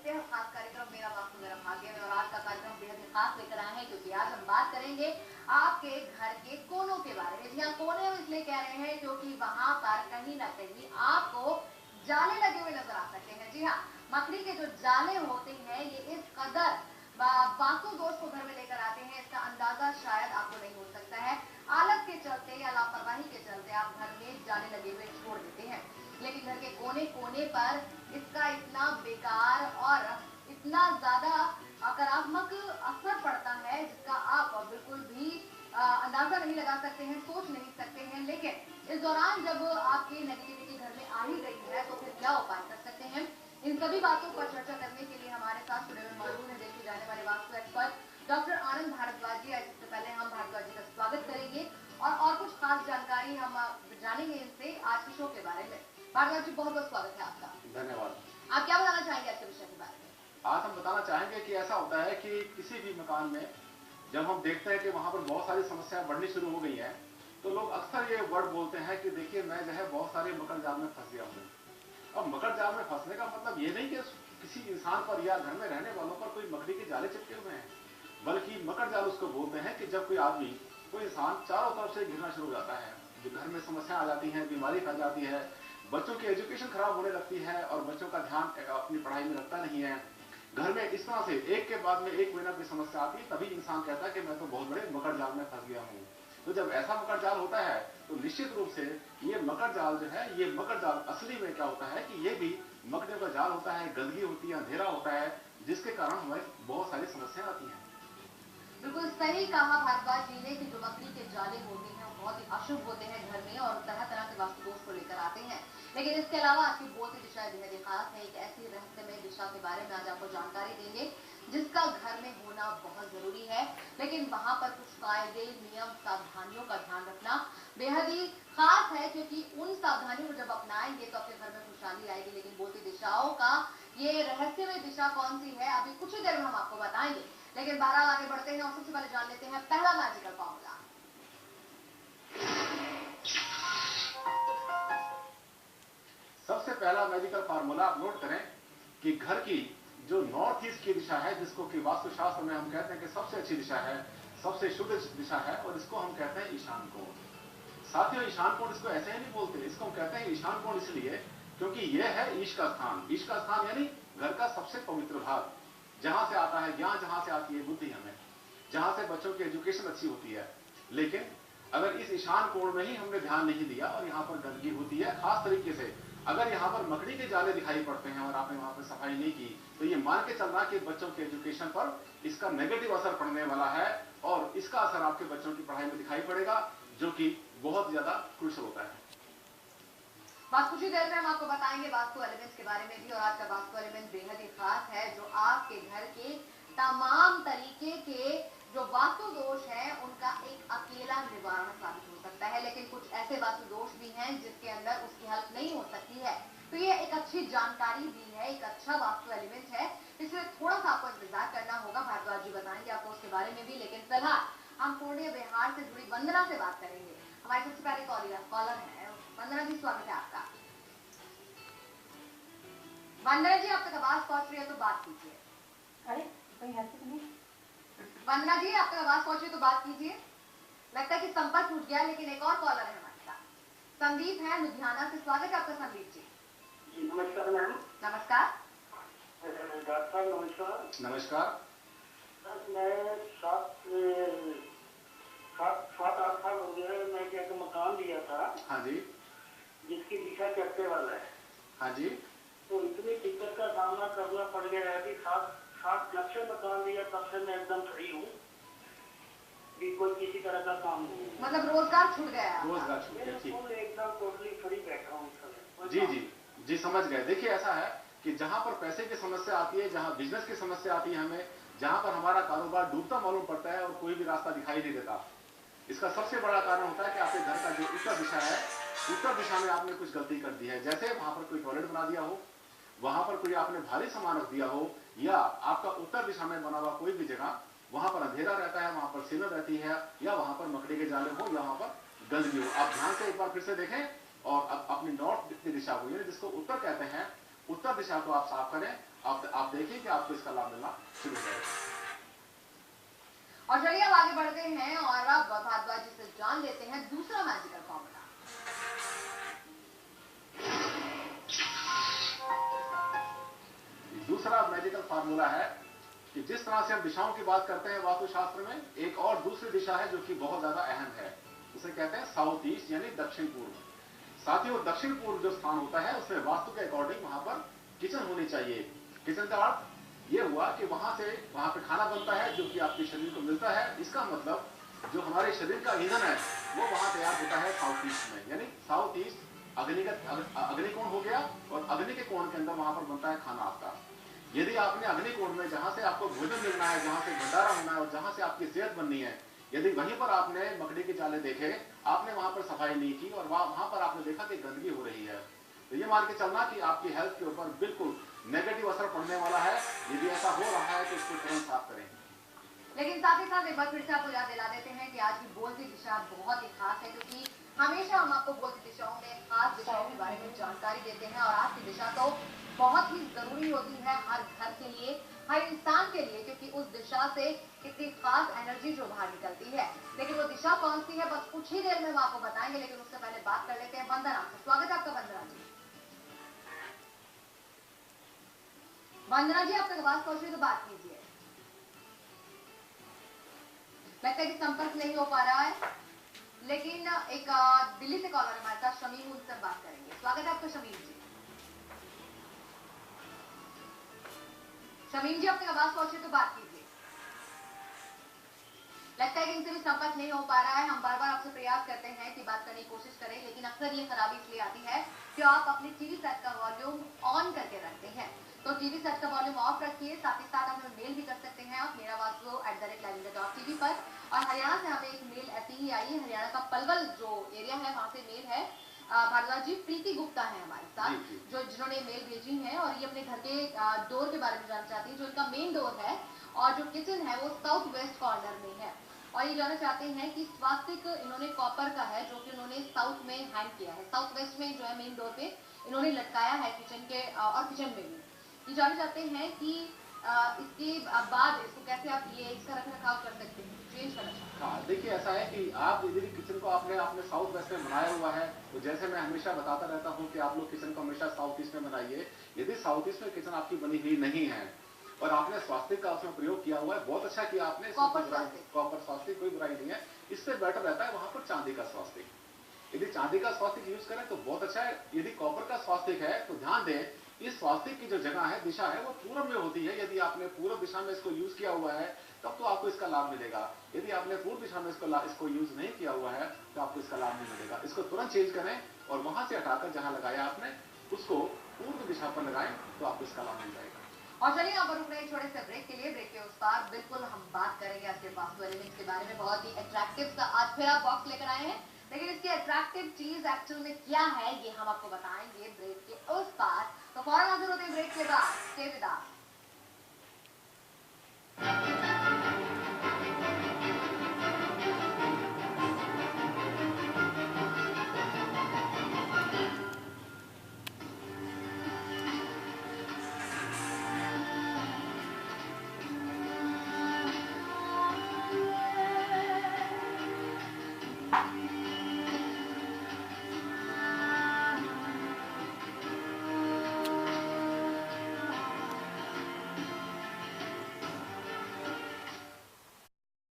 देखते हैं खास कार्यक्रम मेरा वास्तु मेरा भाग्य में। और आज का कार्यक्रम बेहद ही खास लेकर आए हैं क्योंकि आज हम बात करेंगे आपके घर के कोनों के बारे में। जी हाँ, कोने हम इसलिए कह रहे हैं क्योंकि वहां पर कहीं ना कहीं आपको जाले लगे हुए नजर आ सकते हैं। जी हाँ, मकड़ी के जो जाले होते हैं ये इस कदर वास्तु दोष को घर में लेकर आते हैं, इसका अंदाजा शायद आपको नहीं हो सकता है। आलस के चलते या लापरवाही के चलते आप घर में जाले लगे हुए छोड़ देते हैं, लेकिन घर के कोने कोने पर इसका इतना बेकार और इतना ज्यादा नकारात्मक असर पड़ता है जिसका आप बिल्कुल भी अंदाजा नहीं लगा सकते हैं, सोच नहीं सकते हैं। लेकिन इस दौरान जब आपकी नेगेटिविटी घर में आ ही गई है तो फिर क्या उपाय कर सकते हैं, इन सभी बातों पर चर्चा करने के लिए हमारे साथ स्टूडियो में मौजूद है देखे जाने वाले वास्तु एक्सपर्ट डॉक्टर आनंद भारद्वाज जी। इससे पहले हम भारद्वाज जी का स्वागत करेंगे और कुछ खास जानकारी हम जानेंगे इनसे आज के शो के बारे में। भारद्वाज जी, बहुत बहुत स्वागत है आपका। धन्यवाद। आप क्या बताना चाहेंगे आज के विषय के बारे में? आज हम बताना चाहेंगे कि ऐसा होता है कि किसी भी मकान में जब हम देखते हैं कि वहां पर बहुत सारी समस्याएं बढ़नी शुरू हो गई हैं, तो लोग अक्सर ये वर्ड बोलते हैं कि देखिए मैं जो है बहुत सारे मकर जाल में फंस गया हूँ। अब मकर जाल में फंसने का मतलब ये नहीं कि किसी इंसान पर या घर में रहने वालों पर कोई मकड़ी के जाले चिपके हुए हैं, बल्कि मकर जाल उसको बोलते हैं कि जब कोई आदमी कोई इंसान चारों तरफ से घिरना शुरू हो जाता है, जो घर में समस्या आ जाती है, बीमारी फैल जाती है, बच्चों की एजुकेशन खराब होने लगती है और बच्चों का ध्यान अपनी पढ़ाई में रखता नहीं है, घर में इस तरह से एक के बाद में एक महीना की समस्या आती है, तभी इंसान कहता है कि मैं तो बहुत बड़े मकर जाल में फंस गया हूँ। तो जब ऐसा मकर जाल होता है तो निश्चित रूप से ये मकर जाल जो है, ये मकर जाल असली में क्या होता है कि ये भी मकड़ियों का जाल होता है, गंदगी होती है, अंधेरा होता है, जिसके कारण हमें बहुत सारी समस्याएं आती हैं। बिल्कुल सही कहा भारद्वाज जी ने कि जो मकड़ी के जाले होते हैं वो बहुत ही अशुभ होते हैं घर में और तरह तरह के वास्तु दोष को लेकर आते हैं। लेकिन इसके अलावा आज की बोलती दिशा बेहद खास है। एक ऐसी रहस्यमय दिशा के बारे में आज आपको जानकारी देंगे जिसका घर में होना बहुत जरूरी है, लेकिन वहां पर कुछ कायदे नियम सावधानियों का ध्यान रखना बेहद ही खास है, क्योंकि उन सावधानियों को जब अपनाएंगे तो अपने घर में खुशहाली आएगी। लेकिन बोलती दिशाओं का ये रहस्यमय दिशा कौन सी है अभी कुछ ही देर में हम आपको बताएंगे। लेकिन बहरहाल आगे बढ़ते हैं और सबसे पहले जान लेते हैं पहला मैजिकल फॉर्मूला। सबसे पहला मैजिकल फार्मूला आप नोट करें कि घर की जो नॉर्थ ईस्ट की दिशा है, जिसको कि वास्तुशास्त्र में हम कहते हैं कि सबसे अच्छी दिशा है, सबसे शुद्ध दिशा है, और इसको हम कहते हैं ईशान कोण। साथियों, ईशान कोण इसको ऐसे ही नहीं बोलते, इसको हम कहते हैं ईशान कोण इसलिए क्योंकि यह है ईश का स्थान। ईश का स्थान यानी घर का सबसे पवित्र भाग, जहां से आता है ज्ञान, जहां से आती है बुद्धि, हमें जहां से बच्चों की एजुकेशन अच्छी होती है। लेकिन अगर इस ईशान कोण में ही हमने ध्यान नहीं दिया और यहाँ पर गंदगी होती है, खास तरीके से अगर यहाँ पर मकड़ी के जाले दिखाई पड़ते हैं और आपने वहां पर सफाई नहीं की, तो ये मान के चलना कि बच्चों के एजुकेशन पर इसका नेगेटिव असर पड़ने वाला है और इसका असर आपके बच्चों की पढ़ाई में दिखाई पड़ेगा, जो कि बहुत ज्यादा क्रूशियल होता है। बस कुछ ही देर में हम आपको बताएंगे वास्तु एलिमेंट्स के बारे में भी, और आज का वास्तु एलिमेंट बेहद ही खास है जो आपके घर के तमाम तरीके के जो वास्तु दोष है उनका एक अकेला निवारण साबित हो सकता है। लेकिन कुछ ऐसे वास्तु दोष भी हैं जिसके अंदर उसकी हेल्प नहीं हो सकती है, तो ये एक अच्छी जानकारी भी है, एक अच्छा वास्तु एलिमेंट है, इसलिए थोड़ा सा आपको इंतजार करना होगा। भारद्वाज जी बताएंगे आपको उसके बारे में भी। लेकिन फिलहाल हम पूर्णिया बिहार से जुड़ी वंदना से बात करेंगे। हमारे सबसे पहले कॉलर है वंदना जी, स्वागत है आपका। वंदना जी, आप तक आवाज पहुंच रही है तो बात कीजिए। अरे कोई है तो नहीं? वंदना जी, आप तक आवाज पहुंच रही है तो बात कीजिए। लगता है कि संपर्क टूट गया, लेकिन एक और कॉलर है हमारे साथ। संदीप है लुधियाना से, स्वागत है आपका संदीप जी। नमस्कार मैम। नमस्कार डॉक्टर साहब नमस्कार। नमस्कार। मैं सात आठ साल हो गया है, मैं एक मकान लिया था। हाँ जी। जिसकी दिशा चढ़ते वाला है। हाँ जी। तो इतनी दिक्कत का सामना करना पड़ गया है कि सात जब से मकान लिया तब से मैं एकदम फ्री हूँ, कोई किसी तरह का काम नहीं है। मतलब रोजगार छूट गया है? रोजगार छूट गया, ठीक। एकदम टोटली फ्री बैठा हूँ। जी जी जी, समझ गए। देखिए ऐसा है कि जहां पर पैसे की समस्या आती है, जहां बिजनेस की समस्या आती है, हमें जहां पर हमारा कारोबार डूबता मालूम पड़ता है और कोई भी रास्ता दिखाई नहीं देता, इसका सबसे बड़ा कारण होता है कि आपके घर का जो उत्तर दिशा है, उत्तर दिशा में आपने कुछ गलती कर दी है। जैसे वहां पर कोई टॉयलेट बना दिया हो, वहां पर कोई आपने भारी सामान रख दिया हो, या आपका उत्तर दिशा में बना हुआ कोई भी जगह वहां पर अंधेरा रहता है, वहां पर सीलन रहती है, या वहां पर मकड़ी के जाले हो, या वहां पर गंदगी हो। आप ध्यान से एक बार फिर से देखें और अपनी नॉर्थ की दिशा को, जिसको उत्तर कहते हैं, उत्तर दिशा को आप साफ करें आप देखिए कि आपको इसका लाभ मिलना शुरू हो जाएगा। और चलिए अब आगे बढ़ते हैं और अब भारद्वाज जी से जान लेते हैं दूसरा मैजिकल फॉर्मूला। दूसरा मैजिकल फार्मूला है कि जिस तरह से हम दिशाओं की बात करते हैं वास्तुशास्त्र में, एक और दूसरी दिशा है जो कि बहुत ज्यादा अहम है, उसे कहते हैं साउथ ईस्ट यानी दक्षिण पूर्व। साथियों, दक्षिण पूर्व जो स्थान होता है उसमें वास्तु के अकॉर्डिंग वहां पर किचन होनी चाहिए। किचन का अर्थ यह हुआ कि वहां पे खाना बनता है जो कि आपके शरीर को मिलता है। इसका मतलब जो हमारे शरीर का ईंधन है वो वहां तैयार होता है साउथ ईस्ट में, यानी साउथ ईस्ट अग्निकोण हो गया और अग्नि के कोण के अंदर वहां पर बनता है खाना आपका। यदि आपने अग्निकोण में जहां से आपको भोजन मिलना है, जहां से भंडारा होना है और जहां से आपकी सेहत बननी है, यदि वहीं पर आपने मकड़ी के जाले देखे, आपने वहां पर सफाई नहीं की और वहां पर आपने देखा कि गंदगी हो रही है, तो ये मान के चलना कि आपकी हेल्थ के ऊपर बिल्कुल नेगेटिव असर पड़ने वाला है। यदि ऐसा हो रहा है तो इसको तुरंत साफ करें। लेकिन साथ ही साथ एक बार फिर से आपको याद दिला देते हैं कि आज की बोलती दिशा बहुत ही खास है, क्योंकि हमेशा हम आपको बोलती दिशाओं में खास दिशाओं के बारे में जानकारी देते हैं और आज की दिशा तो बहुत ही जरूरी होती है हर घर के लिए, हर इंसान के लिए, क्योंकि उस दिशा से कितनी खास एनर्जी जो बाहर निकलती है। लेकिन वो दिशा कौन सी है, बस कुछ ही देर में हम आपको बताएंगे, लेकिन उससे पहले बात कर लेते हैं वंदना से। स्वागत है आपका वंदना जी। वंदना जी, आप तक आवाज पहुंच रही तो बात कीजिए। लगता है कि संपर्क नहीं हो पा रहा है, लेकिन एक दिल्ली से कॉलर हमारे साथ शमीम, उनसे बात करेंगे। स्वागत है आपका शमीम जी। शमीम जी, आप तक आवाज पहुंचे तो बात कीजिए। लगता है कि इनसे भी संपर्क नहीं हो पा रहा है। हम बार बार आपसे प्रयास करते हैं कि बात करने की कोशिश करें, लेकिन अक्सर ये खराबी इसलिए आती है कि आप अपने टीवी सेट का वॉल्यूम ऑन करके रखते हैं। तो टीवी सेट का वॉल्यूम ऑफ रखिए। साथ ही साथ आप हमें मेल भी कर सकते हैं आप meerawastu@livindia.tv पर। और हरियाणा से हमें एक मेल ऐसी ही आई है, हरियाणा का पलवल जो एरिया है वहां से मेल है। भारद्वाज जी, प्रीति गुप्ता है हमारे साथ, जिन्होंने मेल भेजी है और ये अपने घर के डोर के बारे में जानना चाहती है। जो इनका मेन डोर है और जो किचन है वो साउथ वेस्ट कॉर्नर में है, और ये जानना चाहते हैं कि स्वास्तिक इन्होंने कॉपर का है जो कि उन्होंने साउथ में हैंग किया है, साउथ वेस्ट में जो है मेन डोर पे इन्होंने लटकाया है किचन के, और किचन में भी ये जानना चाहते हैं कि इसके बाद इसको कैसे आप ये इसका रख रखाव कर सकते हैं, चेंज करना चाहते हैं। हाँ, देखिए ऐसा है कि आप यदि किचन को आपने साउथ वेस्ट में बनाया हुआ है, तो जैसे मैं हमेशा बताता रहता हूँ कि आप लोग किचन को हमेशा साउथ ईस्ट में बनाइए। यदि साउथ ईस्ट में किचन आपकी बनी हुई नहीं है और आपने स्वास्तिक का उसमें प्रयोग किया हुआ है, बहुत अच्छा किया आपने। कॉपर स्वास्तिक कोई बुराई नहीं है, इससे बेटर रहता है वहां पर चांदी का स्वास्तिक। यदि चांदी का स्वास्तिक यूज करें तो बहुत अच्छा है। यदि कॉपर का स्वास्तिक है तो ध्यान दें, इस स्वास्तिक की जो जगह है, दिशा है, वो पूर्व में होती है। यदि आपने पूर्व दिशा में इसको यूज किया हुआ है तब तो आपको इसका लाभ मिलेगा। यदि आपने पूर्व दिशा में इसको यूज नहीं किया हुआ है तो आपको इसका लाभ नहीं मिलेगा। इसको तुरंत चेंज करें और वहां से हटाकर जहां लगाया आपने उसको पूर्व दिशा पर लगाएं तो आपको इसका लाभ मिल जाएगा। और चलिए यहाँ पर रुक रहे छोटे से ब्रेक के लिए। ब्रेक के उस पार बिल्कुल हम बात करेंगे आज के वास्तु एलिमेंट्स के बारे में। बहुत ही अट्रैक्टिव सा आज फिर आप बॉक्स लेकर आए हैं, लेकिन इसकी अट्रैक्टिव चीज एक्चुअल में क्या है ये हम आपको बताएंगे ब्रेक के उस पार। तो फौरन हाजिर होते हैं ब्रेक के बाद। Stay with us.